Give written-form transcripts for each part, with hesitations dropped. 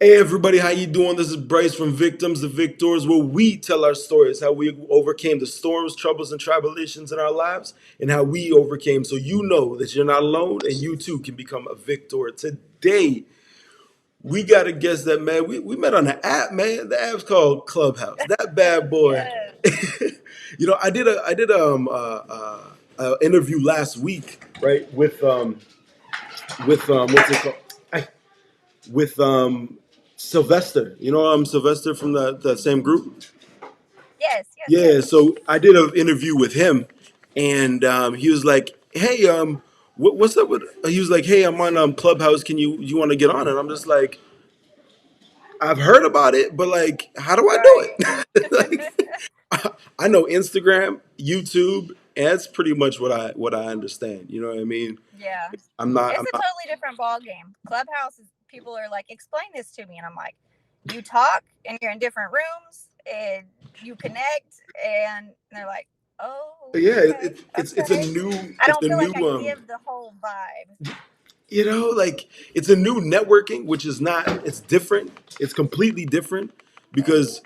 Hey everybody, how you doing? This is Bryce from Victims to Victors, where we tell our stories, how we overcame the storms, troubles, and tribulations in our lives, and how we overcame, so you know that you're not alone, and you too can become a victor. Today, we got a guest that man, we met on the app, man. The app's called Clubhouse. That bad boy. Yes. I did a interview last week, right, with what's it called? I, with Sylvester. Sylvester from the same group. Yes, yes, Yeah, yes. so I did an interview with him, and he was like, "Hey, what's up with?" He was like, "Hey, I'm on Clubhouse. Can you want to get on?" And I'm just like, "I've heard about it, but like, how do I do Right. it?" Like, I know Instagram, YouTube, and that's pretty much what I understand. You know what I mean? Yeah. I'm not. It's I'm a not. totally different ball game. Clubhouse is people are like, explain this to me. And I'm like, you talk and you're in different rooms and you connect and they're like, oh, Yeah, okay, it's a okay. new I it's don't a feel like new I give the whole vibe. like it's a new networking, which is not. It's different. It's completely different because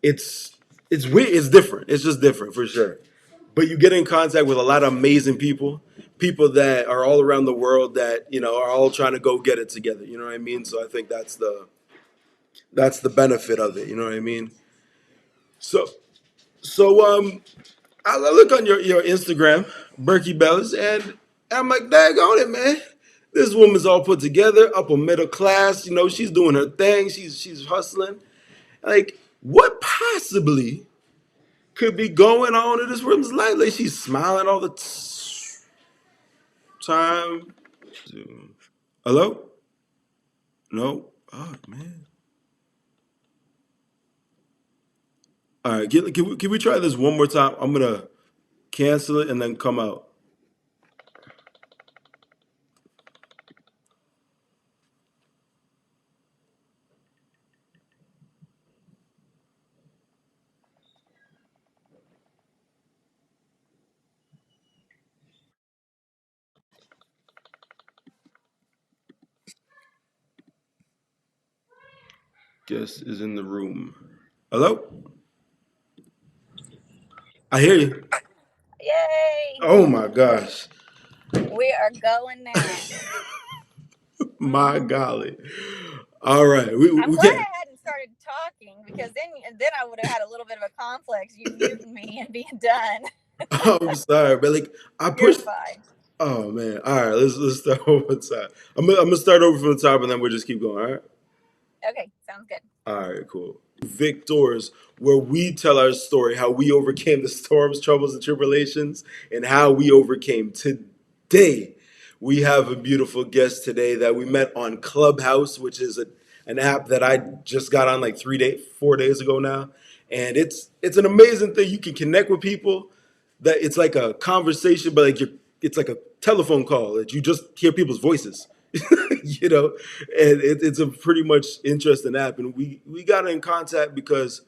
it's it's weird. It's different. It's just different for sure. But you get in contact with a lot of amazing people that are all around the world that are all trying to go get it together. You know what I mean? So I think that's the benefit of it. You know what I mean? So so I look on your Instagram, Berkey Bellas, and I'm like, dag on it, man. This woman's all put together, upper middle class. She's doing her thing. She's hustling. Like, what possibly could be going on in this woman's life? Like, she's smiling all the time. Hello? No. Oh man. All right. Can we try this one more time? I'm gonna cancel it and then come out. Guest is in the room. Hello? I hear you. Yay. Oh my gosh. We are going now. My golly. All right. We, I'm we glad can't. I hadn't started talking because then I would have had a little bit of a complex, you muting me and being done. I'm sorry, but like I You're pushed. fine. Oh man. All right. Let's start over time. I'm gonna start over from the top and then we'll just keep going. All right. Okay, sounds good. All right. Cool. Victors, where we tell our story, how we overcame the storms, troubles, and tribulations, and how we overcame. Today, we have a beautiful guest today that we met on Clubhouse, which is an app that I just got on like 4 days ago now, and it's an amazing thing. You can connect with people. That it's like a conversation, but it's like a telephone call that you just hear people's voices. you know, and it's a pretty much interesting app. And we got in contact because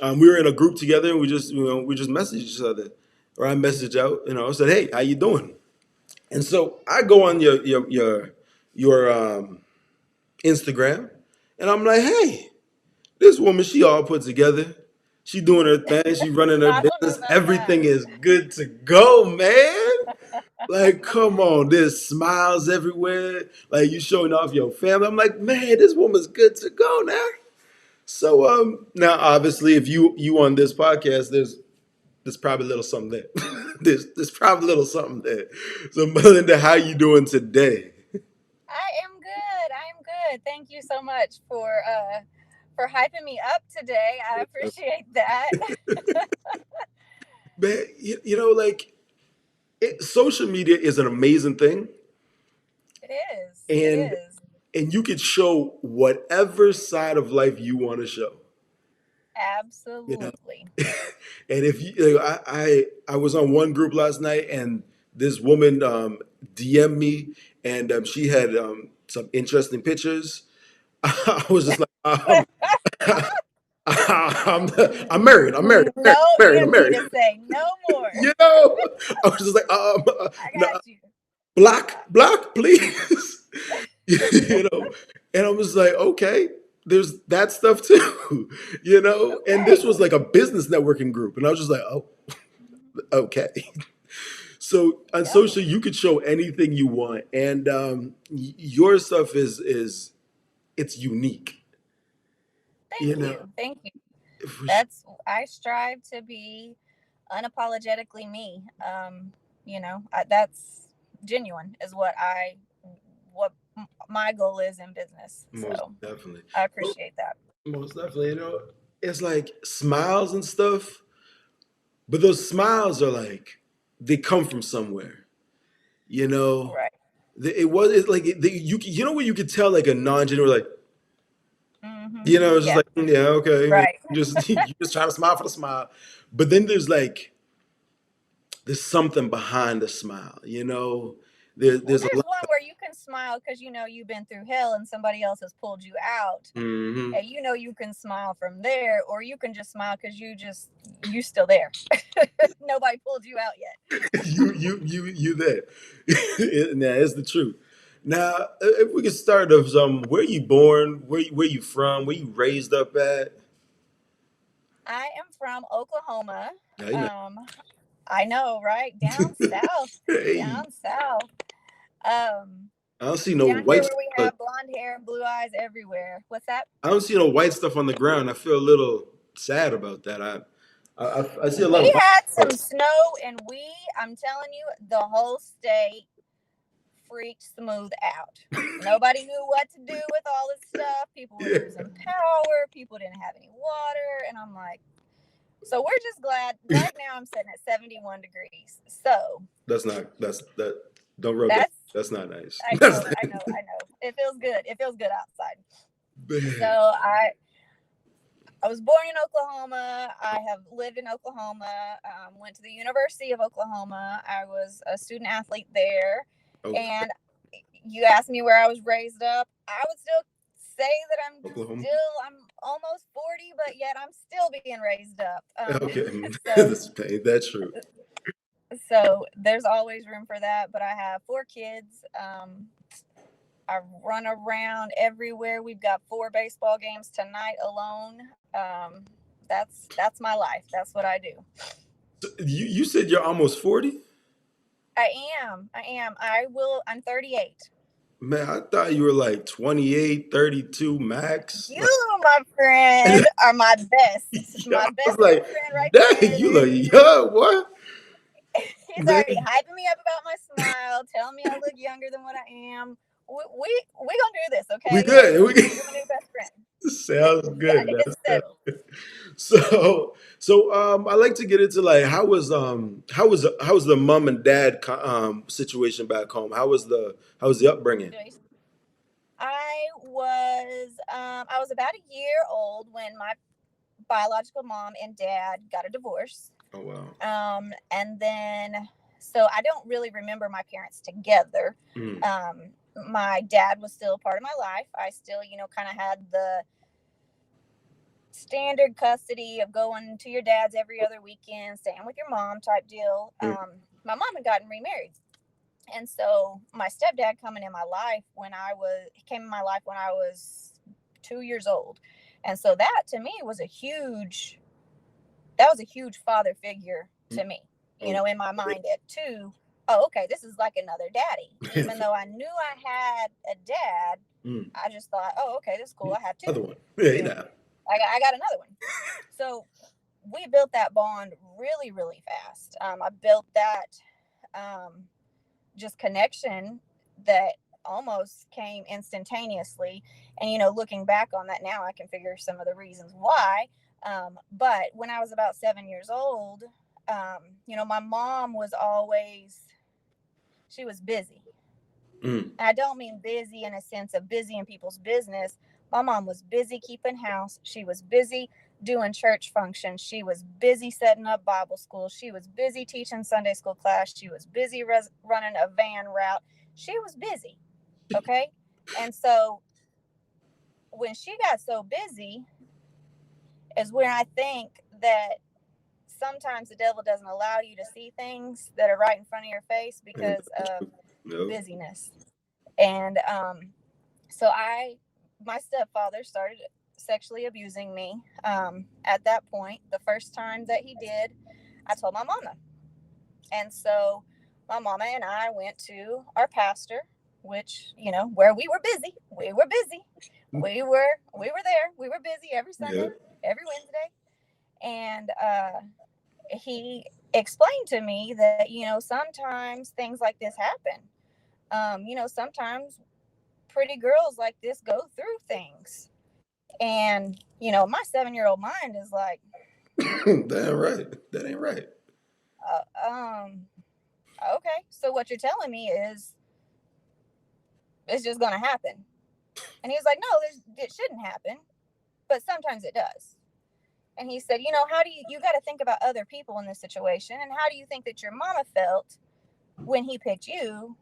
we were in a group together, and we just messaged each other, or I messaged out, I said, "Hey, how you doing?" And so I go on your Instagram, and I'm like, "Hey, this woman, she all put together. She doing her thing. She running her I don't know business. about that. Everything is good to go, man." Like, come on, there's smiles everywhere. Like you showing off your family. I'm like, man, this woman's good to go now. So now obviously if you on this podcast, there's probably a little something there. there's probably a little something there. So Melinda, how you doing today? I am good. I am good. Thank you so much for hyping me up today. I appreciate that. Man, like social media is an amazing thing, It is. It and is. and you could show whatever side of life you want to show. You know, Absolutely. and if I was on one group last night, and this woman DM'd me, and she had some interesting pictures. I was just like, I'm married. I'm married. I'm married. No, I'm you married. I'm didn't need married. to say no more. I was just like, I no, got you. block, please. you know. And I was like, okay, there's that stuff too, you know. And this Okay. was like a business networking group, and I was just like, oh, Mhm. okay. So on Yep. social, you could show anything you want, and your stuff is it's unique, you Thank know. you. Thank you. For sure. That's I strive to be unapologetically me. That's genuine is what my goal is in business. Most So definitely. I Well, appreciate that. most definitely, you know, it's like smiles and stuff, but those smiles are like they come from somewhere, you know. Right. It was it's like you know what you could tell like a non-genuine like Hmm. you know it's just Yeah. like yeah okay Right. just you just try to smile for the smile, but then there's something behind the smile, you know. Well, There's a there's lot. one where you can smile because you've been through hell and somebody else has pulled you out, Hmm. and you can smile from there, or you can just smile because you still there. Nobody pulled you out yet. You there. Now it's the truth. Now if we could start of where you born, where you from, where you raised up at. I am from Oklahoma. Hey, now. Um, I know, right? Down south, Hey, down south. Um, I don't see no Down here white where stuff we have blonde hair and blue eyes everywhere. What's that? I don't see no white stuff on the ground. I feel a little sad about that. I see a lot We of white had stuff. some snow, and I'm telling you, the whole state freaked smooth out. Nobody knew what to do with all this stuff. People were Yeah, losing power. People didn't have any water, and I'm like, so we're just glad. Right now, I'm sitting at 71 degrees. So that. Don't rub that. that's That's not nice. I That's know, I know, I know. It feels good. It feels good outside. So man. I was born in Oklahoma. I have lived in Oklahoma. Went to the University of Oklahoma. I was a student athlete there. Okay, And you asked me where I was raised up. I would still say that Oklahoma. I'm almost 40, but yet I'm still being raised up. Okay, so this pain. That's true. so there's always room for that. But I have four kids. I run around everywhere. We've got four baseball games tonight alone. That's my life. That's what I do. So you said you're almost 40. I am. I am. I will. I'm 38. Man, I thought you were like 28, 32 max. Like, You, my friend, are my best. yeah, My I was best like, best friend right dang, there. you look young, what? He's already Man, hyping me up about my smile, telling me I look younger than what I am. We gonna do this, we okay? good. You're my new best friend. Sounds good. It's That's settled. so I like to get into like how was the mom and dad situation back home? How was the upbringing? I was about a year old when my biological mom and dad got a divorce. Oh wow. And then so I don't really remember my parents together. Mm, My dad was still a part of my life. I still, kind of had the standard custody of going to your dad's every other weekend, staying with your mom type deal. mm, My mom had gotten remarried. And so my stepdad came in my life when I was 2 years old. And so that to me that was a huge father figure mm. to me, Oh, in my mind at two. Oh, okay, this is like another daddy. Even though I knew I had a dad, mm. I just thought, oh, okay, this is cool. I have two. Another one. Yeah, you You know, know. I got another one. So we built that bond really, really fast. I built that um, just connection that almost came instantaneously. And, looking back on that now, I can figure some of the reasons why. But when I was about 7 years old, my mom was she was busy. Mm, And I don't mean busy in a sense of busy in people's business. My mom was busy keeping house. She was busy doing church functions. She was busy setting up Bible school. She was busy teaching Sunday school class. She was busy running a van route. She was busy. Okay. And so when she got so busy, is when I think that sometimes the devil doesn't allow you to see things that are right in front of your face ain't because that of true? No. busyness. And so my stepfather started sexually abusing me. At that point, the first time that he did, I told my mama. And so my mama and I went to our pastor, which, where we were busy. We were busy. We were there. We were busy every Sunday, Yeah. every Wednesday. And he explained to me that, sometimes things like this happen. Sometimes pretty girls like this go through things. And, my 7-year-old mind is like, That ain't right. That ain't right. uh, okay, so what you're telling me is it's just going to happen. And he was like, no, it shouldn't happen, but sometimes it does. And he said, how do you got to think about other people in this situation. And how do you think that your mama felt when he picked you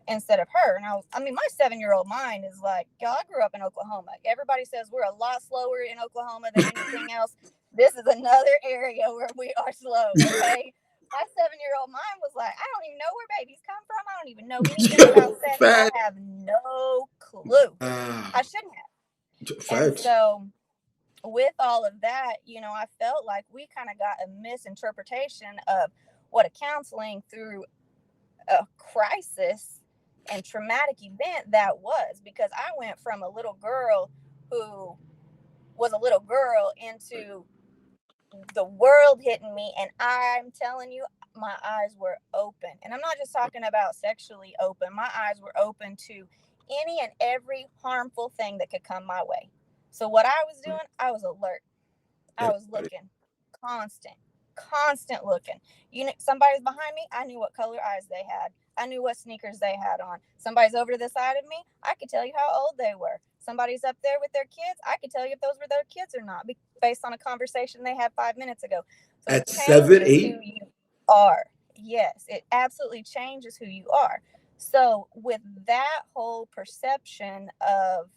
instead of her? And my 7-year-old mind is like, yo, I grew up in Oklahoma. Everybody says we're a lot slower in Oklahoma than anything else. This is another area where we are slow. Okay. My 7-year-old mind was like, I don't even know where babies come from. I don't even know anything about sex. I Fact. have no clue. I shouldn't have. And Facts. so with all of that, I felt like we kind of got a misinterpretation of what a counseling through a crisis and traumatic event that was, because I went from a little girl who was a little girl into the world hitting me, and I'm telling you, my eyes were open. And I'm not just talking about sexually open. My eyes were open to any and every harmful thing that could come my way. So what I was doing, I was alert. I was looking, constant looking. Somebody's behind me, I knew what color eyes they had. I knew what sneakers they had on. Somebody's over to the side of me, I could tell you how old they were. Somebody's up there with their kids, I could tell you if those were their kids or not, based on a conversation they had 5 minutes ago. So it At 7, changes who 8. you are. Yes, it absolutely changes who you are. So with that whole perception of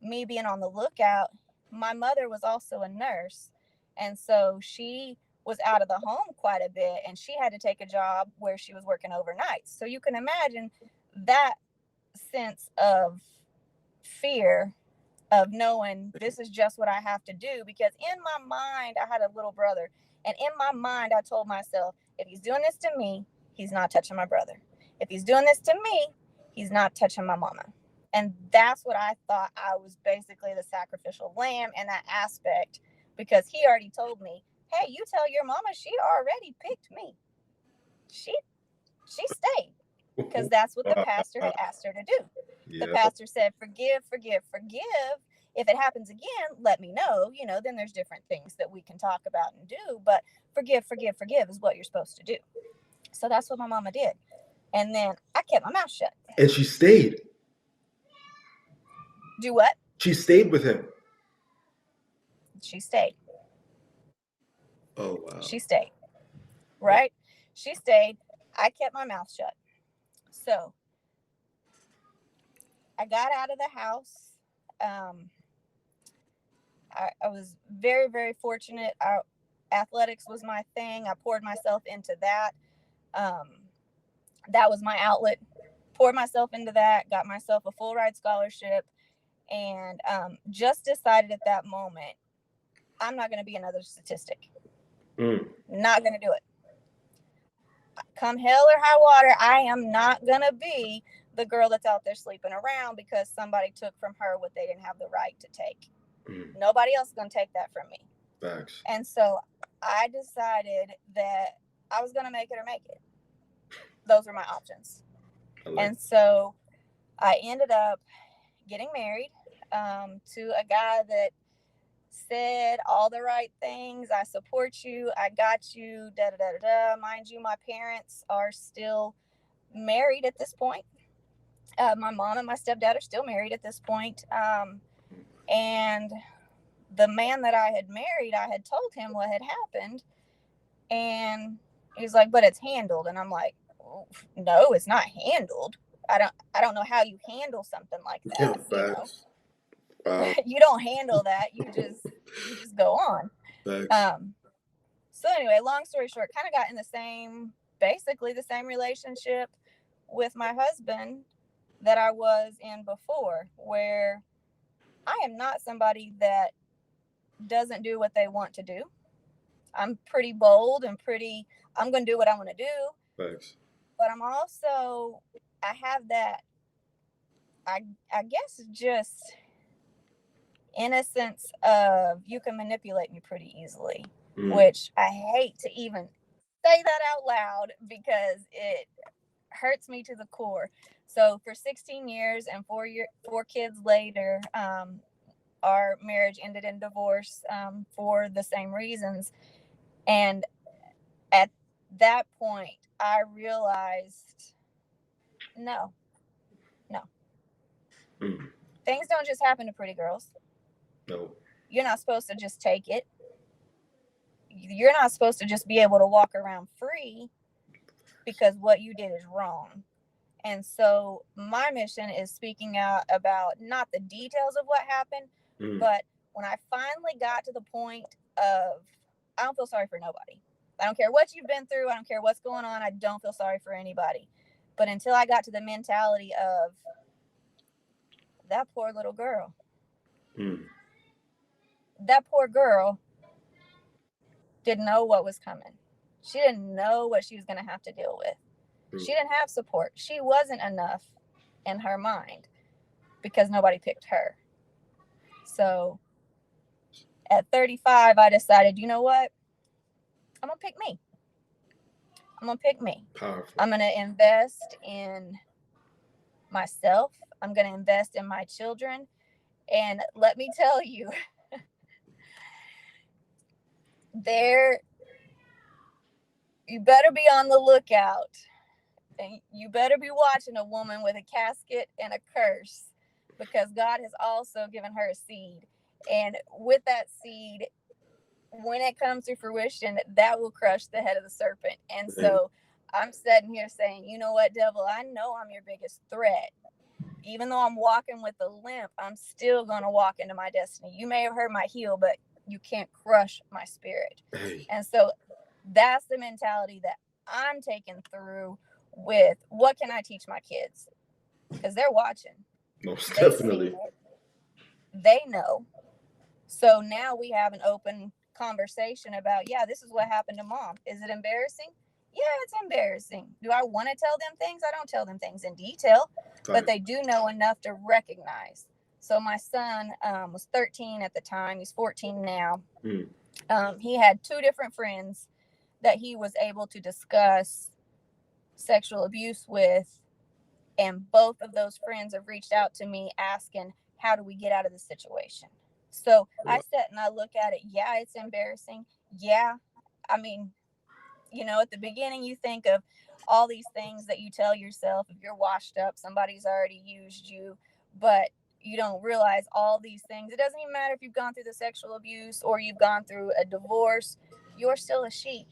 me being on the lookout, my mother was also a nurse. And so she was out of the home quite a bit, and she had to take a job where she was working overnight. So you can imagine that sense of fear of knowing this is just what I have to do, because in my mind, I had a little brother. And in my mind, I told myself, if he's doing this to me, he's not touching my brother. If he's doing this to me, he's not touching my mama. And that's what I thought. I was basically the sacrificial lamb in that aspect, because he already told me, hey, you tell your mama she already picked me. She stayed, because that's what the pastor had asked her to do. The Yeah. pastor said, forgive, forgive, forgive. If it happens again, let me know. Then there's different things that we can talk about and do. But forgive, forgive, forgive is what you're supposed to do. So that's what my mama did. And then I kept my mouth shut. And she stayed. Do what? She stayed with him. She stayed. Oh, wow. She stayed. Right? She stayed. I kept my mouth shut. So I got out of the house. I was very, very fortunate. Athletics was my thing. I poured myself into that. That was my outlet. Poured myself into that, got myself a full ride scholarship, and just decided at that moment, I'm not going to be another statistic. Not going to do it. Come hell or high water, I am not going to be the girl that's out there sleeping around because somebody took from her what they didn't have the right to take. Nobody else is going to take that from me. Facts. And so I decided that I was going to make it or make it. Those were my options. And so I ended up getting married to a guy that said all the right things. I support you. I got you. Da da da da. Mind you, my parents are still married at this point. My mom and my stepdad are still married at this point. And the man that I had married, I had told him what had happened, and he's like, "But it's handled." And I'm like, "No, it's not handled. I don't know how you handle something like that. Facts. Wow. You don't handle that. You just go on." Facts. So anyway, long story short, kind of got in basically the same relationship with my husband that I was in before, where I am not somebody that doesn't do what they want to do. I'm pretty bold and I'm going to do what I want to do. Thanks. But I'm also, I have that, I, I guess, just innocence of you can manipulate me pretty easily, which I hate to even say that out loud because it hurts me to the core. So for 16 years and 4 kids later, our marriage ended in divorce for the same reasons. And at that point, I realized, no, no, Mm. things don't just happen to pretty girls. No. You're not supposed to just take it. You're not supposed to just be able to walk around free because what you did is wrong. And so my mission is speaking out about not the details of what happened, but when I finally got to the point of, I don't feel sorry for nobody. I don't care what you've been through. I don't care what's going on. I don't feel sorry for anybody. But until I got to the mentality of that poor little girl, that poor girl didn't know what was coming. She didn't know what she was going to have to deal with. She didn't have support. She wasn't enough in her mind because nobody picked her. So at 35, I decided, you know what? I'm going to pick me. I'm going to pick me. Powerful. I'm going to invest in myself. I'm going to invest in my children. And let me tell you, you better be on the lookout. And you better be watching a woman with a casket and a curse, because God has also given her a seed. And with that seed, when it comes to fruition, that will crush the head of the serpent. And so I'm sitting here saying, you know what, devil, I know I'm your biggest threat. Even though I'm walking with a limp, I'm still going to walk into my destiny. You may have hurt my heel, but you can't crush my spirit. And so that's the mentality that I'm taking through with what can I teach my kids? Because they're watching. Most definitely. They know. So now we have an open conversation about, yeah, this is what happened to mom. Is it embarrassing? Yeah, it's embarrassing. Do I want to tell them things? I don't tell them things in detail, but they do know enough to recognize. So my son was 13 at the time. He's 14 now. He had 2 different friends that he was able to discuss sexual abuse with. And both of those friends have reached out to me asking, how do we get out of this situation? So I sit and I look at it. Yeah, it's embarrassing. Yeah. I mean, at the beginning, you think of all these things that you tell yourself. If you're washed up, somebody's already used you, but you don't realize all these things. It doesn't even matter if you've gone through the sexual abuse or you've gone through a divorce. You're still a sheep.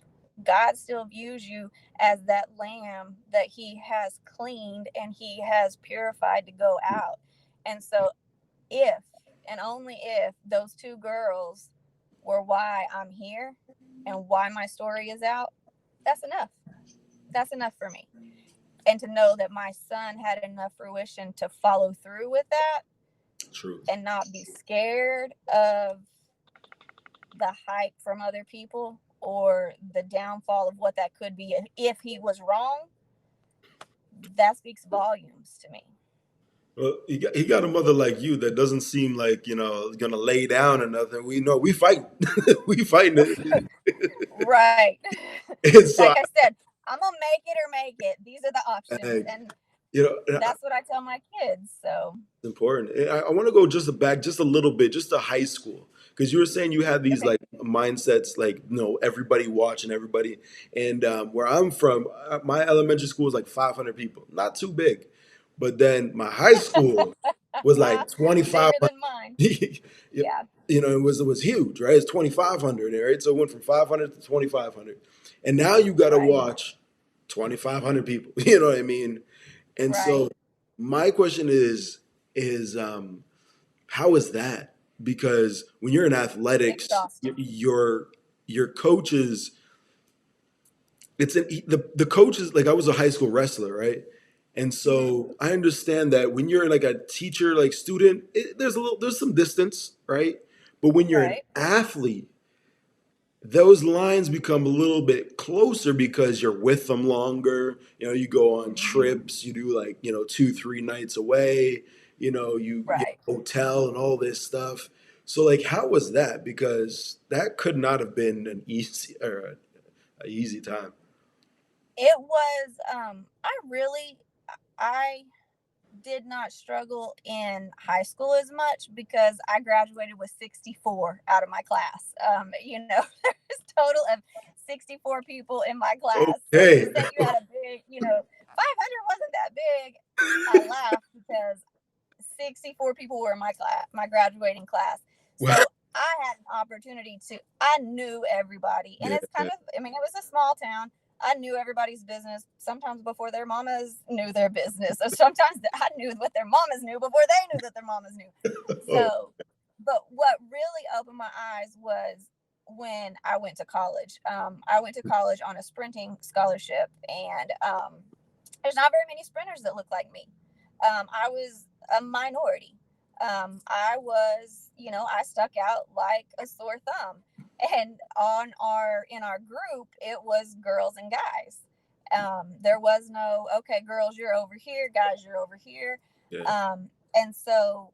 God still views you as that lamb that he has cleaned and he has purified to go out. And so if and only if those 2 girls were why I'm here and why my story is out, that's enough. That's enough for me. And to know that my son had enough fruition to follow through with that. True. And not be scared of the hype from other people or the downfall of what that could be if he was wrong, that speaks volumes to me. Well, he got a mother like you that doesn't seem like, gonna lay down or nothing. We know we fight. We fighting it. Right. So like I said, I'm gonna make it or make it. These are the options. And that's what I tell my kids. So it's important. I want to go back just a little bit, just to high school, because you were saying you had these like mindsets, like everybody watching everybody, and where I'm from, my elementary school was like 500 people, not too big, but then my high school was like 2,500. Bigger than mine. Yeah. It was huge, right? It's 2,500, right? So it went from 500 to 2,500, and now you got to watch 2,500 people. You know what I mean? And so my question is how is that? Because when you're in athletics, your coaches, the coaches, like I was a high school wrestler, right? And Mm-hmm. so I understand that when you're like a teacher, like student, there's some distance, right? But when you're an Right. athlete, those lines become a little bit closer because you're with them longer. You know, you go on Mm-hmm. trips, you do like, 2, 3 nights away, you get Right. a hotel and all this stuff. So like how was that? Because that could not have been an easy or a easy time. It was. I did not struggle in high school as much because I graduated with 64 out of my class. There's a total of 64 people in my class. So when you Okay. say you had a big, 500 wasn't that big, I laughed because 64 people were in my class, my graduating class. Wow. So I had an opportunity I knew everybody. And Yeah. it's kind of, I mean, it was a small town. I knew everybody's business sometimes before their mamas knew their business. Or sometimes I knew what their mamas knew before they knew that their mamas knew. Oh, So, but what really opened my eyes was when I went to college. I went to college on a sprinting scholarship, and there's not very many sprinters that look like me. I was a minority. I stuck out like a sore thumb. And in our group, it was girls and guys. There was no, okay, girls, you're over here, guys, you're over here. yeah. And so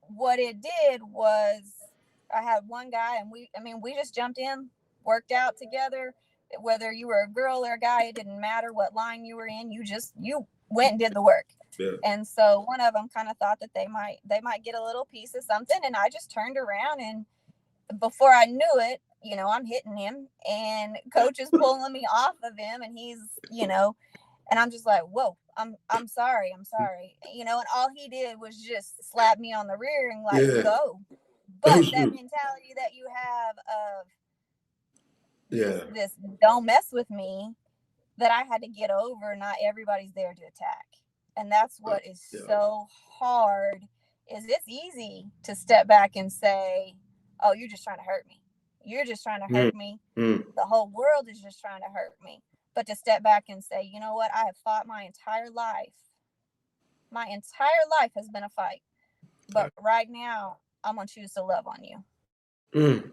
what it did was I had one guy, and we just jumped in, worked out together. Whether you were a girl or a guy, it didn't matter what line you were in. You went and did the work. Yeah. And so one of them kind of thought that they might get a little piece of something, and I just turned around, and before I knew it, I'm hitting him, and coach is pulling me off of him, and and I'm just like, whoa, I'm sorry, I'm sorry, and all he did was just slap me on the rear and like Yeah. go. Oh But that shoot. mentality that you have of Yeah. this don't mess with me, that I had to get over. Not everybody's there to attack, and that's what is Yeah. so hard. Is it's easy to step back and say, oh, you're just trying to hurt me, you're just trying to Mm, hurt me, mm. the whole world is just trying to hurt me. But to step back and say, you know what, I have fought my entire life has been a fight, but right now I'm gonna choose to love on you. Mm.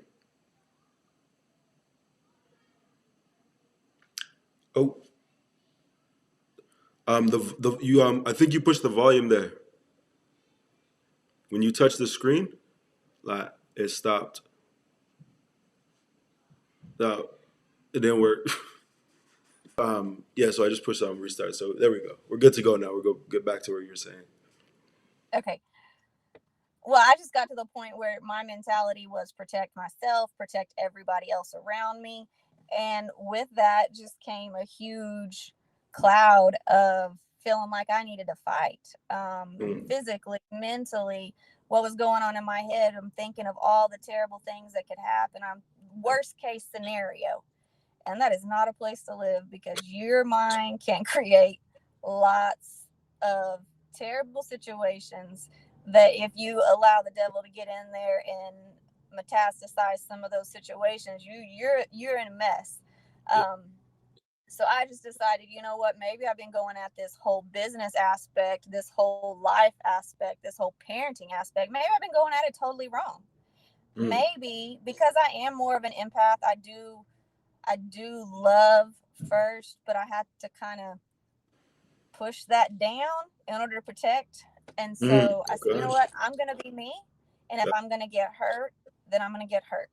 Oh, the you I think you pushed the volume there. When you touch the screen, like it stopped. No, it didn't work. Yeah, so I just pushed on restart. So there we go. We're good to go now. We'll go get back to what you were saying. Okay. Well, I just got to the point where my mentality was protect myself, protect everybody else around me. And with that just came a huge cloud of feeling like I needed to fight, Mm, physically, mentally, what was going on in my head. I'm thinking of all the terrible things that could happen. I'm worst case scenario. And that is not a place to live because your mind can create lots of terrible situations that if you allow the devil to get in there and metastasize some of those situations, you're in a mess. yeah. Um, so I just decided, you know what, maybe I've been going at this whole business aspect, this whole life aspect, this whole parenting aspect. Maybe I've been going at it totally wrong. Mm, Maybe because I am more of an empath, I do love first, but I had to kind of push that down in order to protect. And mm. so I said, you know Okay. what? I'm going to be me. And if Yeah. I'm going to get hurt, then I'm going to get hurt.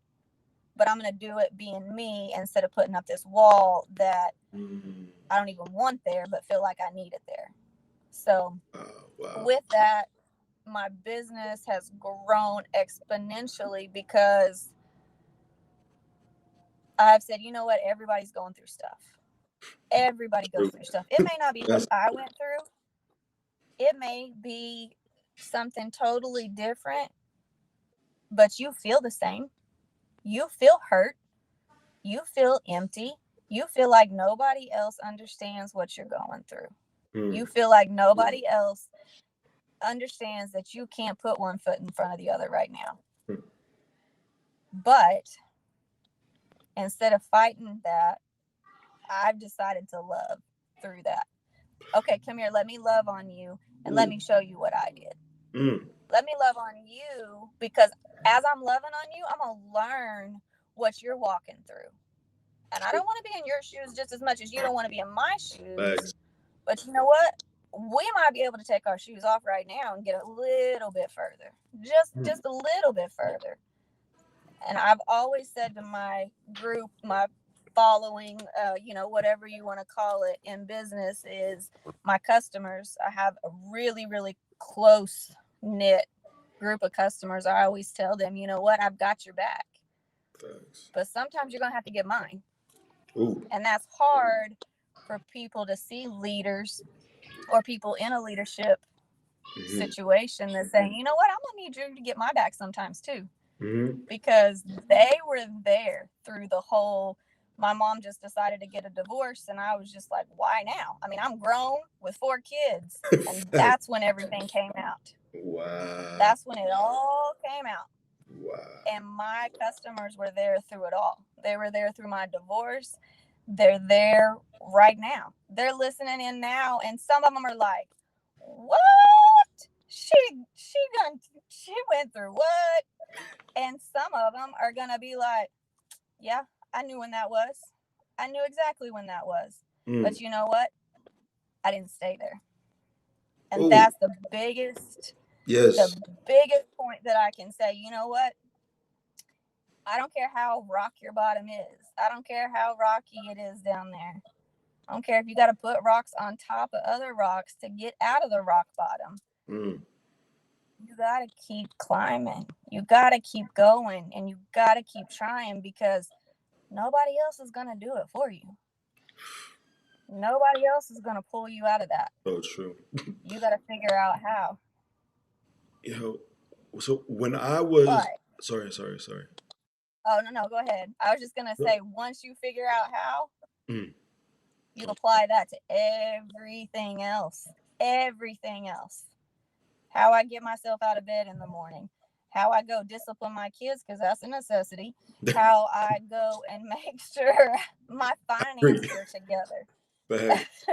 But I'm going to do it being me instead of putting up this wall that Mm. I don't even want there, but feel like I need it there. So Wow. with that, my business has grown exponentially because I've said, you know what? Everybody's going through stuff. Everybody goes True. through stuff. It may not be what That's I went through, it may be something totally different, but you feel the same. You feel hurt. You feel empty. You feel like nobody else understands what you're going through. mm, You feel like nobody else understands that you can't put one foot in front of the other right now. mm. But instead of fighting that, I've decided to love through that. Okay, come here, let me love on you and let Ooh. me show you what I did. Mm. Let me love on you because as I'm loving on you, I'm going to learn what you're walking through. And I don't want to be in your shoes just as much as you don't want to be in my shoes. Facts. But you know what? We might be able to take our shoes off right now and get a little bit further. Mm. Just a little bit further. And I've always said to my group, my following, whatever you want to call it in business, is my customers. I have a really, really close knit group of customers. I always tell them, you know what, I've got your back. Facts. But sometimes you're going to have to get mine. Ooh. And that's hard for people to see, leaders or people in a leadership Mm-hmm. situation that's saying, you know what, I'm going to need you to get my back sometimes too. Mm-hmm. Because they were there through the whole. My mom just decided to get a divorce, and I was just like, why now? I mean, I'm grown with 4 kids, and Facts. that's when everything came out. Wow. That's when it all came out. Wow. And my customers were there through it all. They were there through my divorce. They're there right now. They're listening in now, and some of them are like, what? She went through what? And some of them are gonna be like, yeah, I knew when that was. I knew exactly when that was. Mm. But you know what? I didn't stay there. And Ooh. that's the Yes. biggest point that I can say, you know what? I don't care how rock your bottom is. I don't care how rocky it is down there. I don't care if you got to put rocks on top of other rocks to get out of the rock bottom. Mm. You got to keep climbing. You got to keep going and you got to keep trying because nobody else is going to do it for you. Nobody else is going to pull you out of that. So true. You got to figure out how. You know, so when I was, But, sorry. oh, no, go ahead. I was just going to No. say, once you figure out how, Mm. you apply that to everything else. Everything else. How I get myself out of bed in the morning. How I go discipline my kids, because that's a necessity. How I go and make sure my Great. finances are together. Facts.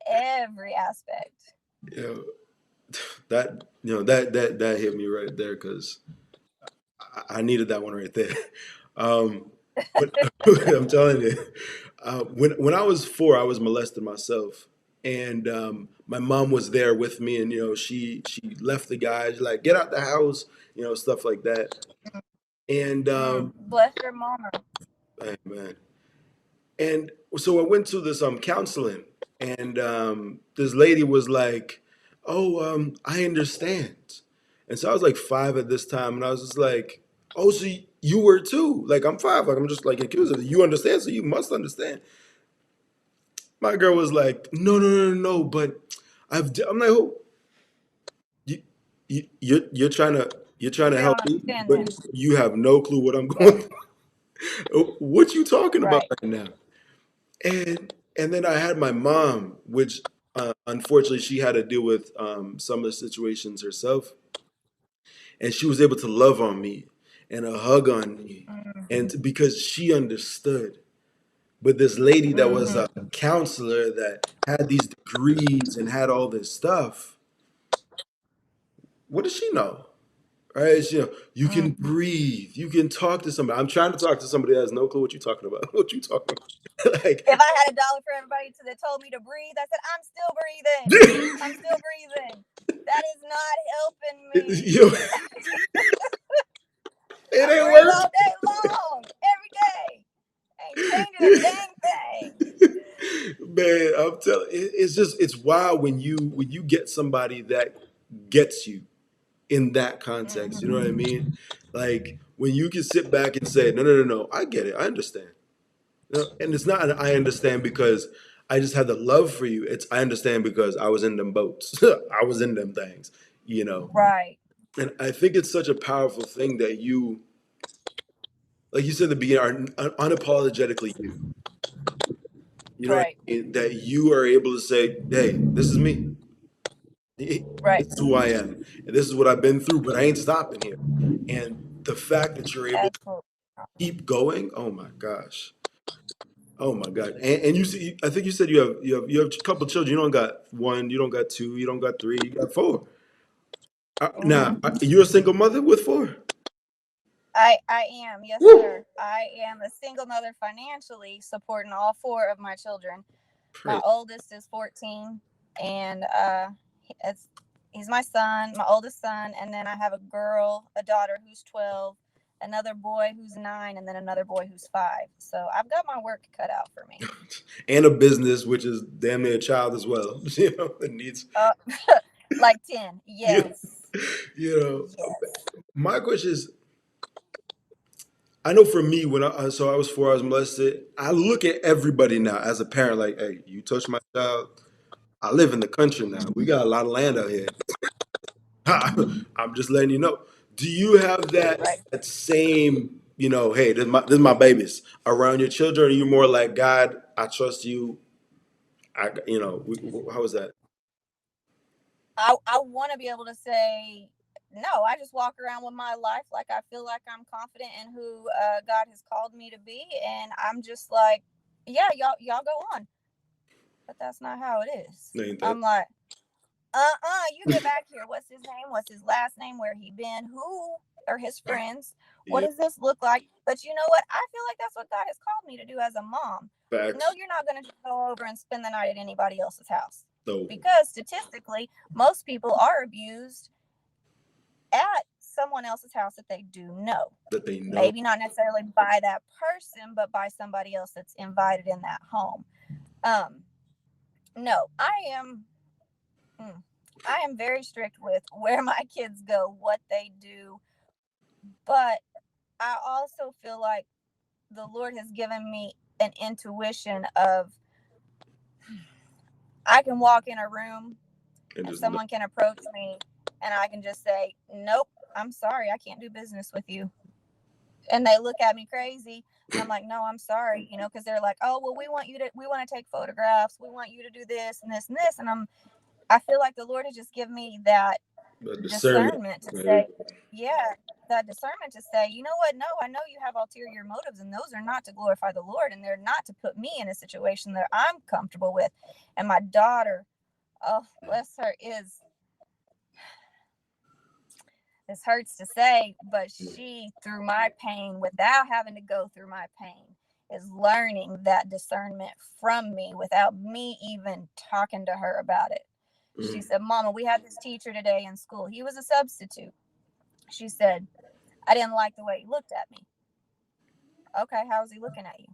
Every aspect. You know, that hit me right there because I needed that one right there. But I'm telling you, when I was 4, I was molested myself, and my mom was there with me, and she left the guys like get out the house, stuff like that. And Bless your mama. hey, man, and so I went to this counseling, and this lady was like, "Oh, I understand." And so I was like 5 at this time, and I was just like, "Oh, so you were too? Like I'm 5, like I'm just like accused of it. You understand, so you must understand." My girl was like, "No, no, no, no, no, but I'm like, "Oh, you, you're trying to You help don't me, understand but then. you have no clue what I'm going through. What you talking about Right. right now?" And then I had my mom, which unfortunately she had to deal with some of the situations herself, and she was able to love on me and a hug on me, and because she understood. But this lady that was a Mm-hmm. counselor that had these degrees and had all this stuff, what does she know? Right? You can Mm-hmm. breathe. You can talk to somebody. I'm trying to talk to somebody that has no clue what you're talking about. What you talking about? Like, If I had $1 for everybody that told me to breathe, I said, I'm still breathing. I'm still breathing. That is not helping me. yo, it I ain't breathe working. all day long, every day. Ain't changing a dang thing. Man, I'm telling it's wild when you get somebody that gets you in that context. You know what I Mm-hmm. mean? Like when you can sit back and say, no, no, no, no, I get it, I understand. And it's not an I understand because I just had the love for you. It's I understand because I was in them boats. I was in them things, you know. Right, And I think it's such a powerful thing that you, like you said at the beginning, are unapologetically you. You know what right, I mean? That you are able to say, hey, this is me. This right. is who I am. And this is what I've been through, but I ain't stopping here. And the fact that you're able to Absolutely. keep going, oh my gosh. Oh my God! And you see, I think you said you have a couple children. You don't got one. You don't got two. You don't got three. You got four. Now Hmm. you're a single mother with four. I am, yes, Woo! sir. I am a single mother financially supporting all four of my children. My Pray. oldest is 14, and it's he's my son, my oldest son, and then I have a girl, a daughter who's 12, another boy who's 9, and then another boy who's 5. So I've got my work cut out for me. And a business, which is damn near a child as well. It needs Uh, like 10, you. yes, You know, yes, my question is, I know for me when I was 4, I was molested. I look at everybody now as a parent, like, hey, you touch my child. I live in the country now. We got a lot of land out here. I'm just letting you know. Do you have right. that same, hey, this is my babies around your children? Or are you more like, God, I trust you. How is that? I want to be able to say no. I just walk around with my life like I feel like I'm confident in who God has called me to be, and I'm just like, yeah, y'all go on. But that's not how it is. Ain't that? I'm like, you get back here. What's his name? What's his last name? Where he been? Who are his friends? What Yeah, does this look like? But you know what? I feel like that's what God has called me to do as a mom. No, facts. you're not going to just go over and spend the night at anybody else's house. So Because statistically, most people are abused at someone else's house that they do know. that they know. Maybe not necessarily by that person, but by somebody else that's invited in that home. Um, no, mm, I am very strict with where my kids go, what they do, but I also feel like the Lord has given me an intuition of I can walk in a room And and just know. someone can approach me and I can just say, "Nope, I'm sorry, I can't do business with you." And they look at me crazy and I'm like, "No, I'm sorry," because they're like, "Oh, well, we want to take photographs, we want you to do this and this and this," and I feel like the Lord has just given me that But discernment. discernment to Right? say, yeah, that discernment to say, you know what? No, I know you have ulterior motives, and those are not to glorify the Lord, and they're not to put me in a situation that I'm comfortable with. And my daughter, oh, bless her, is this hurts to say, but she, through my pain, without having to go through my pain, is learning that discernment from me without me even talking to her about it. She Mm. said, Mama, we had this teacher today in school. He was a substitute. She said, I didn't like the way he looked at me. Okay, how was he looking at you?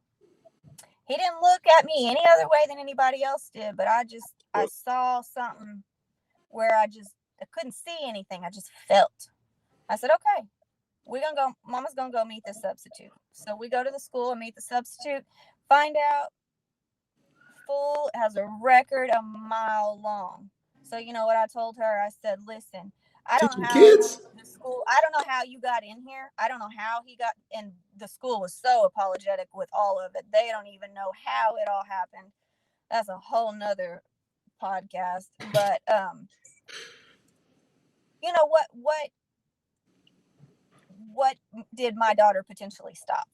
He didn't look at me any other way than anybody else did, but I Oh, saw something where I couldn't see anything. I just felt. I said, okay, we're gonna go. Mama's gonna go meet the substitute. So we go to the school and meet the substitute. Find out Fool has a record a mile long. So you know what I told her? I said, listen, I don't know teaching how kids. the school. I don't know how you got in here. I don't know how he got. And the school was so apologetic with all of it. They don't even know how it all happened. That's a whole nother podcast. But you know what did my daughter potentially stop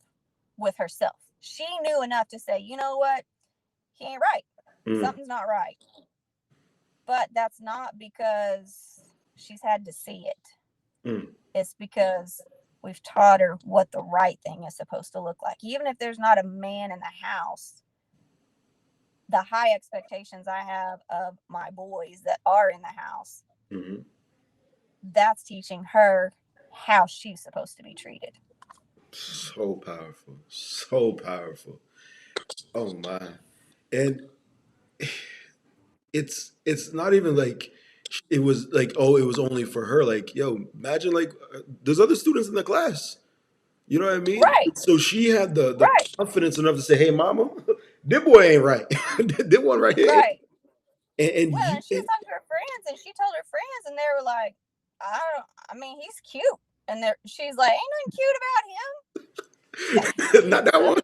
with herself? She knew enough to say, you know what, he ain't right. Mm. Something's not right. But that's not because she's had to see it. Mm. It's because we've taught her what the right thing is supposed to look like. Even if there's not a man in the house, the high expectations I have of my boys that are in the house, Mm-hmm. that's teaching her how she's supposed to be treated. So powerful. So powerful. Oh my. And it's not even like it was like, oh, it was only for her. Like, yo, imagine like there's other students in the class. You know what I mean? Right, So she had the right, confidence enough to say, "Hey, mama, this boy ain't right. This one right here." right. And Well, you, and she was talking to her friends, and she told her friends, and they were like, "I don't. I mean, he's cute." And she's like, "Ain't nothing cute about him." not that So one.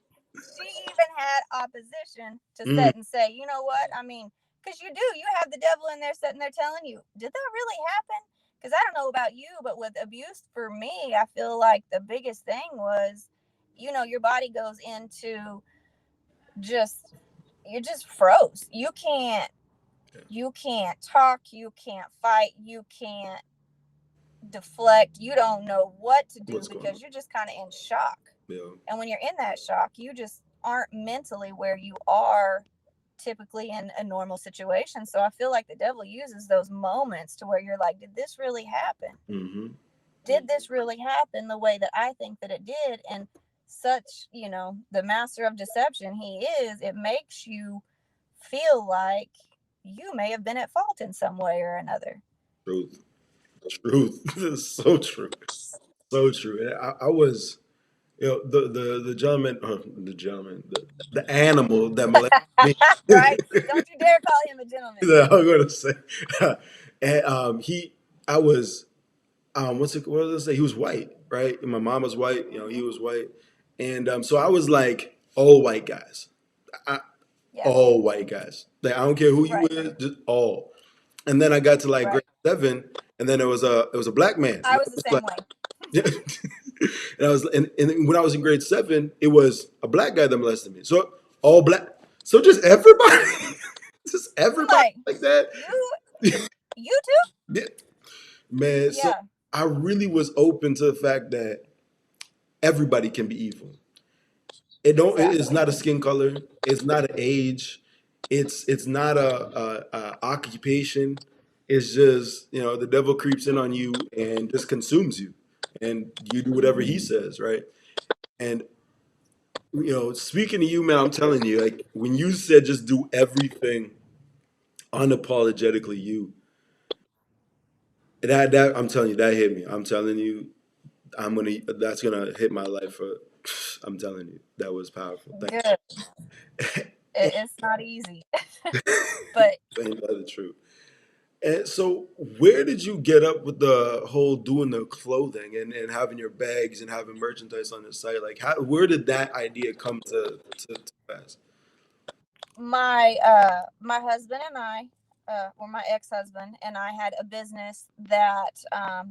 she even had opposition to Mm, sit and say, you know what? I mean, because you have the devil in there sitting there telling you, did that really happen? Because I don't know about you, but with abuse for me, I feel like the biggest thing was, your body goes into just you're just froze. You can't talk, you can't fight, you can't deflect. You don't know what to do What's going on? because you're just kind of in shock. Yeah. And when you're in that shock, you just aren't mentally where you are typically in a normal situation. So I feel like the devil uses those moments to where you're like, did this really happen? Mm-hmm. Did this really happen the way that I think that it did? And such, the master of deception he is, it makes you feel like you may have been at fault in some way or another. Truth. Truth. This is so true. So true. And I was, the gentleman, the animal that molested me. Right? Don't you dare call him a gentleman. That I'm going to say. And I was, what was I say? He was white, right? And my mom was white. He was white, and so I was like, all white guys, I, Yeah. all white guys. Like I don't care who you Right. is, just all. And then I got to like grade Right. 7, and then it was a black man, I and I was the was same like, way. and I was, and when I was in grade 7, it was a black guy that molested me. So all black, so just everybody, just I'm everybody like, like that. you too? Yeah. Man, so Yeah. I really was open to the fact that everybody can be evil. It's Exactly. not a skin color, it's not an age, it's not a occupation. It's just, the devil creeps in on you and just consumes you, and you do whatever he says, right? And speaking to you, man, I'm telling you, like when you said just do everything unapologetically you, that I'm telling you, that hit me. I'm telling you, that's gonna hit my life for. I'm telling you, that was powerful. Thank Good. you. It's not easy, but Ain't that the truth? And so, where did you get up with the whole doing the clothing and having your bags and having merchandise on the site? Like, where did that idea come to pass? my husband and I, or my ex-husband and I, had a business that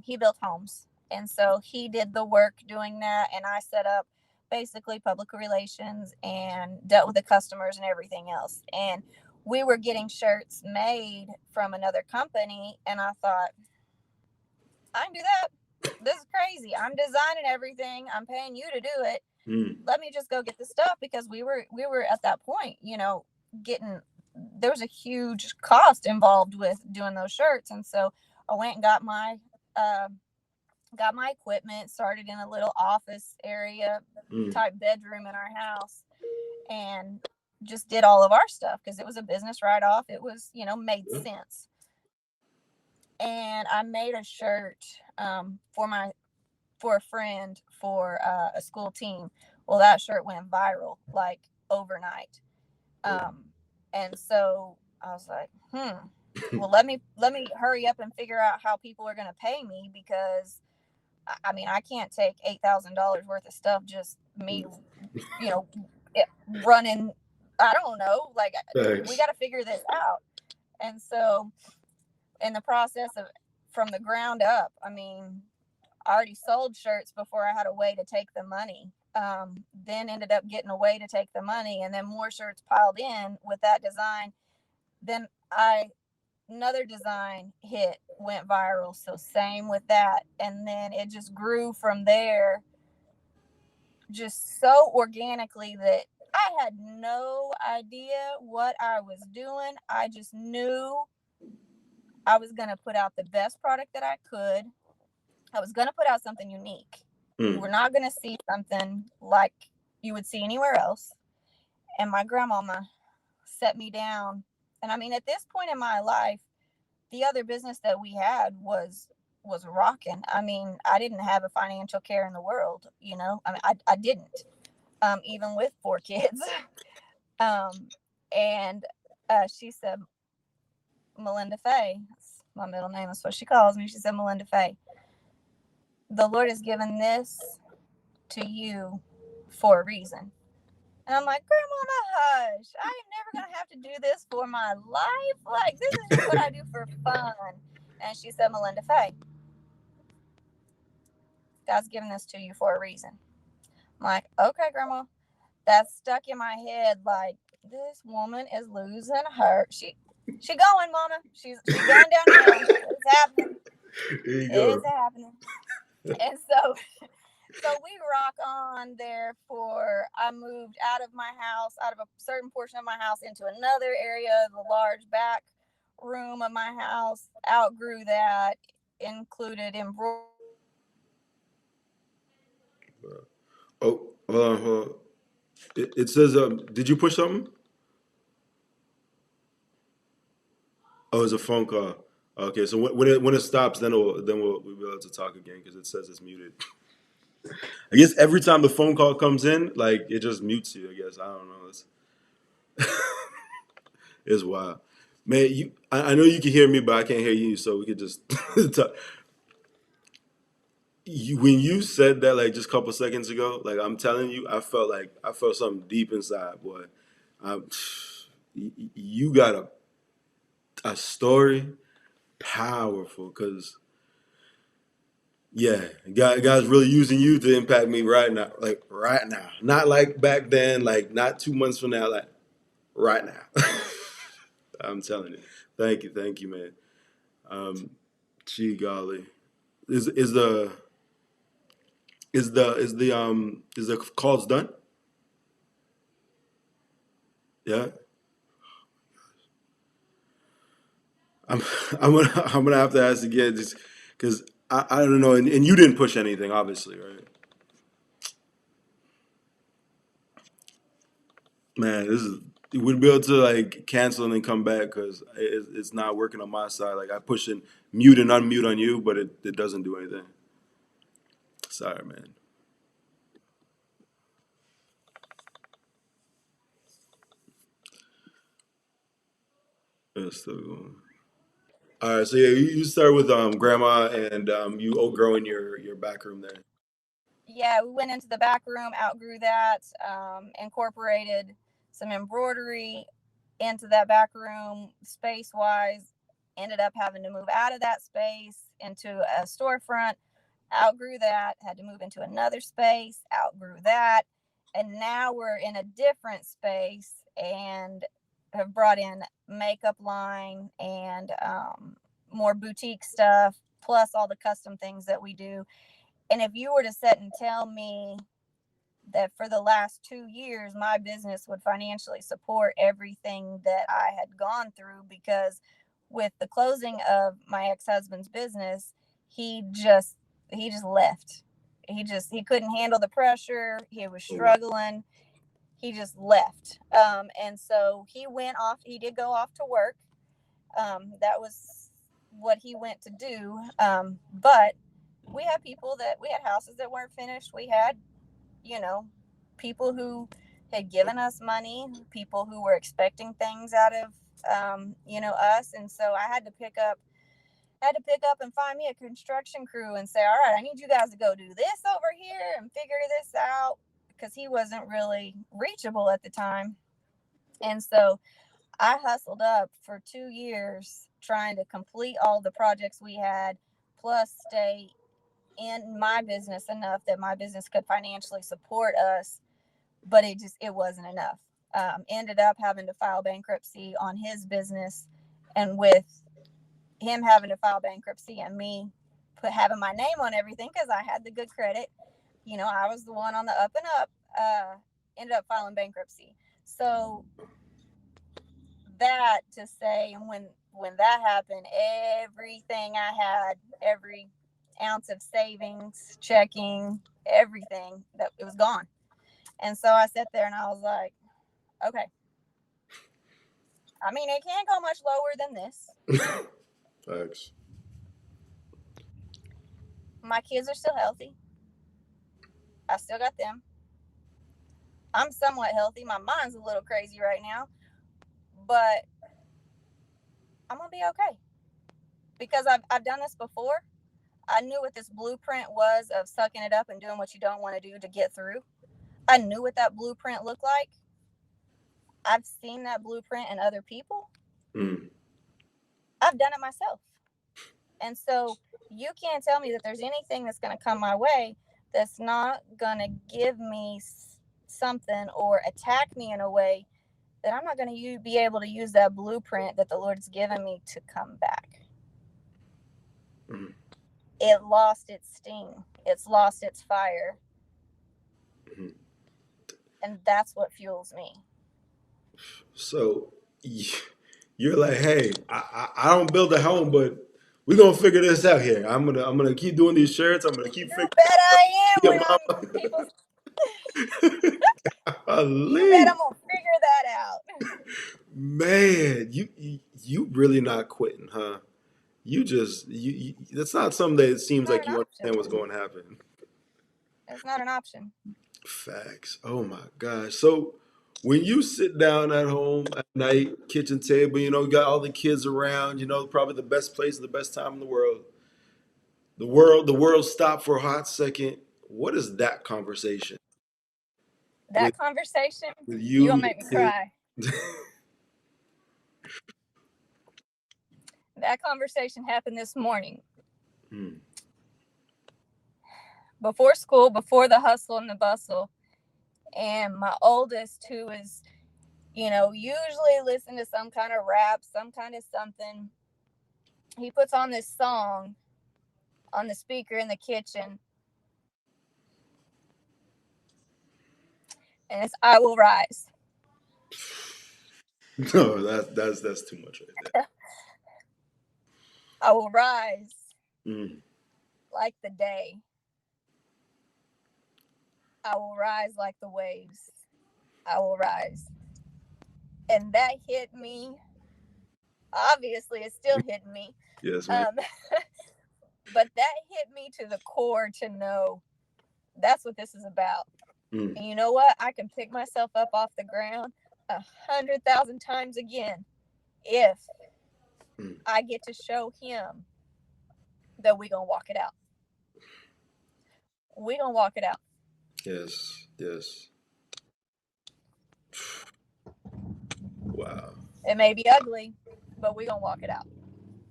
he built homes, and so he did the work doing that, and I set up basically public relations and dealt with the customers and everything else. And we were getting shirts made from another company, and I thought, I can do that. This is crazy. I'm designing everything. I'm paying you to do it. Mm, Let me just go get the stuff, because we were at that point, getting there was a huge cost involved with doing those shirts. And so I went and uh, got my equipment, started in a little office area mm, type bedroom in our house, and just did all of our stuff because it was a business write off. It was, made yeah, sense. And I made a shirt for a friend for a school team. Well, that shirt went viral like overnight. yeah. Um, and so I was like, well, let me hurry up and figure out how people are going to pay me, because I mean, I can't take $8,000 worth of stuff, just me, Mm, you know, running. I don't know. Like, we thanks. got to figure this out. And so, in the process of from the ground up, I mean, I already sold shirts before I had a way to take the money. Then ended up getting a way to take the money, and then more shirts piled in with that design. Then I another design hit, went viral, so same with that, and then it just grew from there, just so organically that I had no idea what I was doing. I just knew I was going to put out the best product that I could. I was going to put out something unique. You were Mm, not going to see something like you would see anywhere else. And my grandmama set me down. And I mean, at this point in my life, the other business that we had was rocking. I mean, I didn't have a financial care in the world, I mean, I didn't, even with 4 kids. um, and she said, Melinda Faye, my middle name is what she calls me. She said, Melinda Faye, the Lord has given this to you for a reason. And I'm like, Grandma, hush. I am never going to have to do this for my life. Like, this is just what I do for fun. And she said, Melinda Faye, God's given this to you for a reason. I'm like, okay, Grandma. that stuck in my head like this woman is losing her. She going, mama. She's going downhill. It's happening. Here you It's go. happening. And so we rock on there for I moved out of my house, out of a certain portion of my house into another area, the large back room of my house, outgrew that, included embroidery, Oh, hold on, hold on. It says, did you push something? Oh, it's a phone call. Okay, so when it stops, we'll be able to talk again because it says it's muted. I guess every time the phone call comes in, like it just mutes you. I guess I don't know. It's wild, man. I know you can hear me, but I can't hear you, so we could just talk. When you said that like just a couple seconds ago, like I'm telling you, I felt something deep inside, boy. Um, you got a story powerful because yeah, God's really using you to impact me right now, like right now, not like back then, like not 2 months from now, like right now. I'm telling you, thank you, man. Um, Gee golly, is the is the calls done? Yeah. I'm I'm gonna have to ask again just because I don't know, and you didn't push anything, obviously, right? Man, this is you wouldn't be able to like cancel and then come back because it's not working on my side. Like I push and mute and unmute on you, but it doesn't do anything. Sorry, man. It's still going. All right, so yeah, you start with grandma and you outgrowing your back room there. yeah, we went into the back room, outgrew that, incorporated some embroidery into that back room space wise. Ended up having to move out of that space into a storefront, outgrew that, had to move into another space, outgrew that. And now we're in a different space and have brought in makeup line and more boutique stuff, plus all the custom things that we do. And if you were to sit and tell me that for the last 2 years, my business would financially support everything that I had gone through, because with the closing of my ex-husband's business, he just he just left. He couldn't handle the pressure. He was Oh, struggling. He just left. And so he went off. He did go off to work. That was what he went to do. But we had houses that weren't finished. We had, you know, people who had given us money, people who were expecting things out of, us. And so I had to pick up and find me a construction crew and say, all right, I need you guys to go do this over here and figure this out, because he wasn't really reachable at the time. And so I hustled up for 2 years trying to complete all the projects we had, plus stay in my business enough that my business could financially support us. But it wasn't enough. Ended up having to file bankruptcy on his business, and with him having to file bankruptcy and me having my name on everything because I had the good credit, I was the one on the up and up. Ended up filing bankruptcy. So that to say, and when that happened, everything I had, every ounce of savings, checking, everything, that it was gone. And so I sat there and I was like, okay, I mean, it can't go much lower than this. facts. My kids are still healthy. I still got them. I'm somewhat healthy. My mind's a little crazy right now, but I'm gonna be okay because I've done this before. I knew what this blueprint was of sucking it up and doing what you don't want to do to get through. I knew what that blueprint looked like. I've seen that blueprint in other people. Mm. I've done it myself. And so you can't tell me that there's anything that's going to come my way that's not going to give me something or attack me in a way that I'm not going to be able to use that blueprint that the Lord's given me to come back. Mm. It lost its sting. It's lost its fire. Mhm. And that's what fuels me. So you're like, hey, I don't build a home, but we're gonna figure this out here. I'm gonna keep doing these shirts. I'm gonna keep You figuring bet I am your when I'm mama. people. You bet Golly. I'm gonna figure that out. Man, you really not quitting, huh? You that's not something that it It's seems not like an you understand option. what's going to happen. It's not an option. Facts. Oh my gosh. So when you sit down at home at night, kitchen table, you got all the kids around, probably the best place, the best time in the world. The world stopped for a hot second. What is that conversation with That conversation, with you you, gonna your make me kids? cry. That conversation happened this morning Hmm. before school, before the hustle and the bustle. And my oldest, who is, usually listen to some kind of rap, some kind of something, he puts on this song on the speaker in the kitchen, and it's "I Will Rise." No, that's too much right I will rise there. Mm. like the day. I will rise like the waves. I will rise. And that hit me. Obviously, it's still hitting me. Yes, man. Um, but that hit me to the core to know that's what this is about. Mm. And you know what? I can pick myself up off the ground 100,000 times again if Mm. I get to show him that we gonna walk it out. We gonna walk it out. Yes, yes. Wow. It may be ugly, but we gonna walk it out.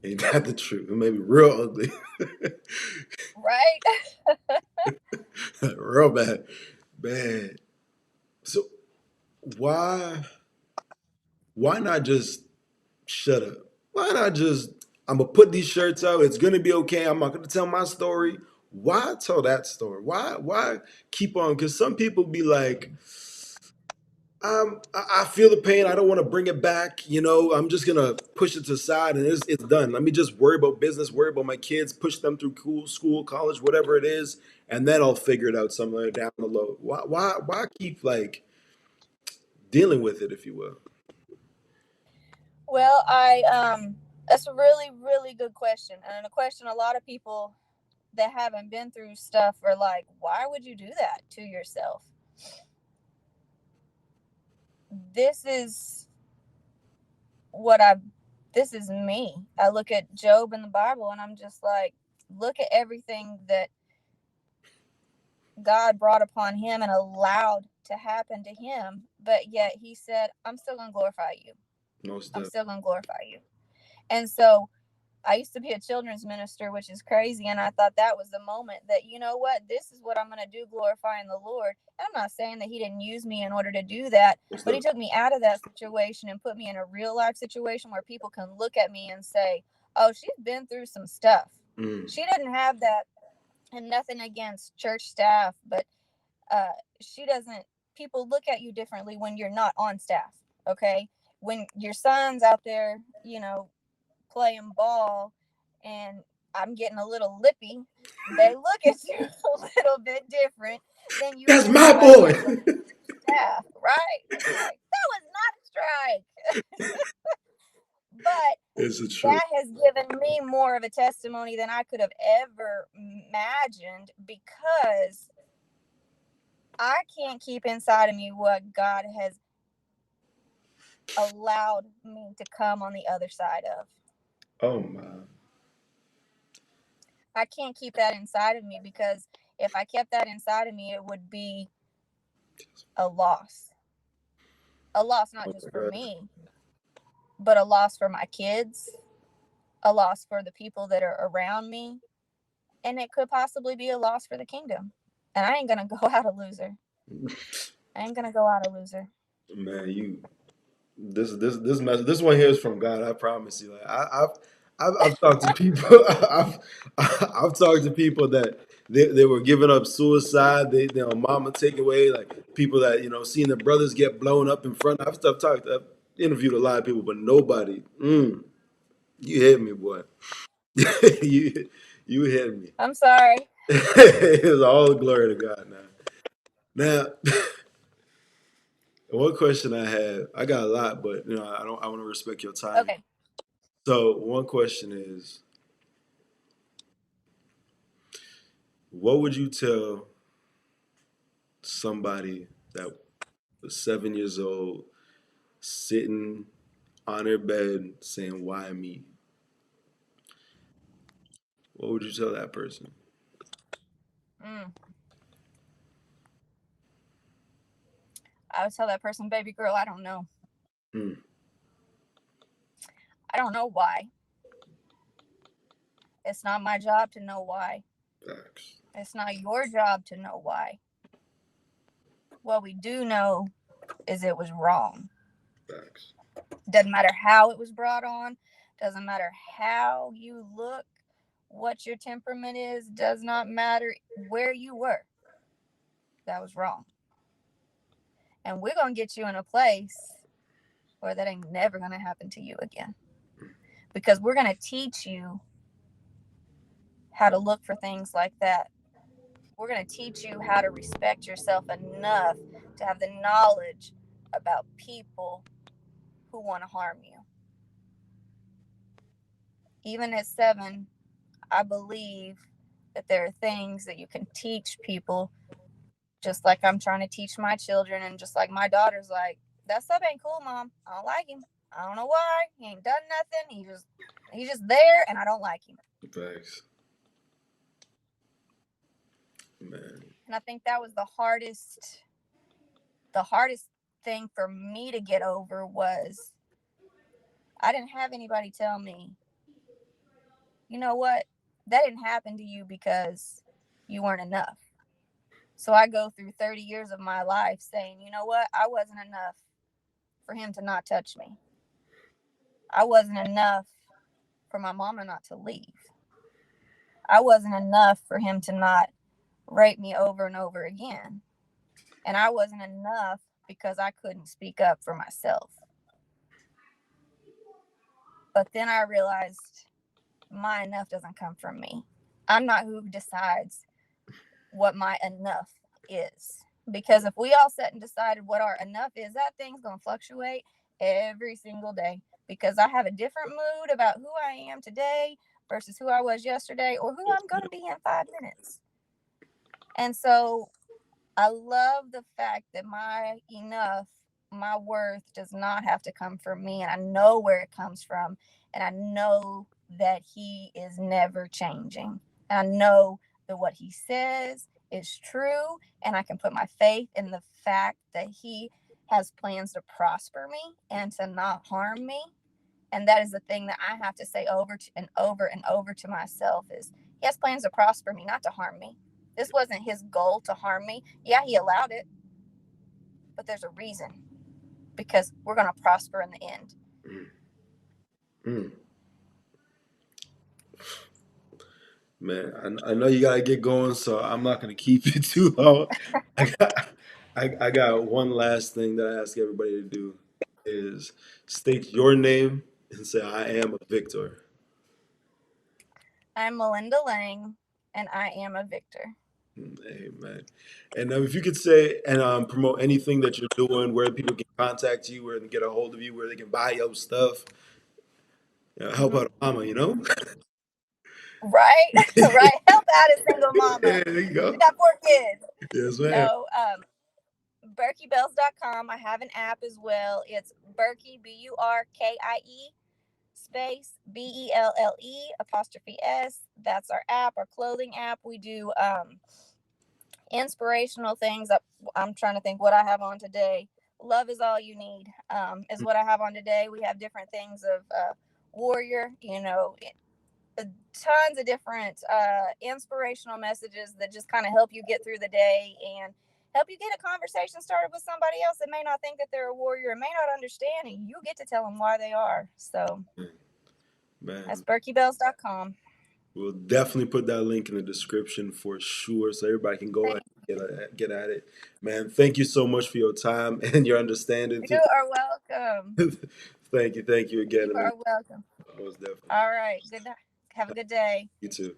Ain't that the truth? It may be real ugly. Right? Real bad. Bad. So why why not just shut up? Why not just I'm gonna put these shirts out, it's gonna be okay. I'm not gonna tell my story. Why tell that story? Why keep on? Because some people be like, I feel the pain. I don't want to bring it back. I'm just gonna push it to the side and it's done. Let me just worry about business, worry about my kids, push them through school, college, whatever it is, and then I'll figure it out somewhere down the road. Why keep like dealing with it, if you will? Well, that's a really, really good question. And a question a lot of people that haven't been through stuff are like, why would you do that to yourself? This is what this is me. I look at Job in the Bible and I'm just like, look at everything that God brought upon him and allowed to happen to him. But yet he said, I'm still going to glorify you. No I'm stuff. still going to glorify you. And so I used to be a children's minister, which is crazy. And I thought that was the moment that, you know what, this is what I'm going to do, glorifying the Lord. And I'm not saying that he didn't use me in order to do that, No but he stuff. took me out of that situation and put me in a real life situation where people can look at me and say, oh, she's been through some stuff. Mm. She didn't have that. And nothing against church staff, but uh, she doesn't, people look at you differently when you're not on staff. Okay. When your son's out there, playing ball and I'm getting a little lippy, they look at you a little bit different than you That's would my somebody boy. that's on staff, right? It's like, that was not a strike. But It's the truth. that has given me more of a testimony than I could have ever imagined because I can't keep inside of me what God has allowed me to come on the other side of. Oh my. I can't keep that inside of me because if I kept that inside of me, it would be a loss. A loss not Oh just my for God. me, but a loss for my kids, a loss for the people that are around me, and it could possibly be a loss for the kingdom. And I ain't going to go out a loser. I ain't gonna go out a loser. Man, you this one here is from God. I promise you. Like I've talked to people. I've talked to people that they were giving up suicide. Their mama take away. Like people that seeing their brothers get blown up in front. I've interviewed a lot of people, but nobody. You hit me, boy. you you hit me. I'm sorry. It's all glory to God now. Now, one question I had, I got a lot, but I don't. I want to respect your time. Okay. So one question is, what would you tell somebody that was 7 years old, sitting on their bed saying, "Why me?" What would you tell that person? Mm. I would tell that person, baby girl, I don't know. Mm, I don't know why. It's not my job to know why. facts. It's not your job to know why. What we do know is it was wrong. Facts. Doesn't matter how it was brought on, doesn't matter how you look, what your temperament is, does not matter where you were. That was wrong. And we're going to get you in a place where that ain't never going to happen to you again. Because we're going to teach you how to look for things like that. We're going to teach you how to respect yourself enough to have the knowledge about people who want to harm you. Even at 7, I believe that there are things that you can teach people, just like I'm trying to teach my children, and just like my daughter's like, that stuff ain't cool, Mom. I don't like him. I don't know why. He ain't done nothing. He's just there, and I don't like him. Facts. Man. And I think that was the hardest thing for me to get over was I didn't have anybody tell me, you know what, that didn't happen to you because you weren't enough. So I go through 30 years of my life saying, you know what, I wasn't enough for him to not touch me. I wasn't enough for my mama not to leave. I wasn't enough for him to not rape me over and over again. And I wasn't enough because I couldn't speak up for myself. But then I realized my enough doesn't come from me. I'm not who decides what my enough is. Because if we all sat and decided what our enough is, that thing's going to fluctuate every single day. Because I have a different mood about who I am today versus who I was yesterday or who I'm going to be in 5 minutes. And so I love the fact that my enough, my worth does not have to come from me. And I know where it comes from. And I know that he is never changing. And I know that what he says is true. And I can put my faith in the fact that he has plans to prosper me and to not harm me. And that is the thing that I have to say over and over and over to myself is he has plans to prosper me, not to harm me. This wasn't his goal to harm me. Yeah, he allowed it, but there's a reason because we're going to prosper in the end. Mm, mm. Man, I know you gotta get going, so I'm not gonna keep you too long. I got, I got one last thing that I ask everybody to do is state your name and say I am a victor. I'm Melinda Lang, and I am a victor. Amen. And if you could say and promote anything that you're doing, where people can contact you, where they can get a hold of you, where they can buy your stuff, help Mm-hmm. out a mama, you know? Right, right. Help out a single mama. Yeah, there you She go. got 4 kids. Yes, ma'am. No, BerkeyBells.com. I have an app as well. It's Berkey, Burkie, space BELLE''S. That's our app, our clothing app. We do inspirational things. I'm trying to think what I have on today. Love is all you need is what I have on today. We have different things of warrior, tons of different inspirational messages that just kind of help you get through the day. And help you get a conversation started with somebody else that may not think that they're a warrior and may not understand, and you get to tell them why they are. So that's Man, berkeybells.com. we'll definitely put that link in the description for sure, so everybody can go Thank ahead and get at it. Man, thank you so much for your time and your understanding you. too. Are welcome. Thank you You again, man. are welcome. Most definitely. All right. Good. Have a good day. You too.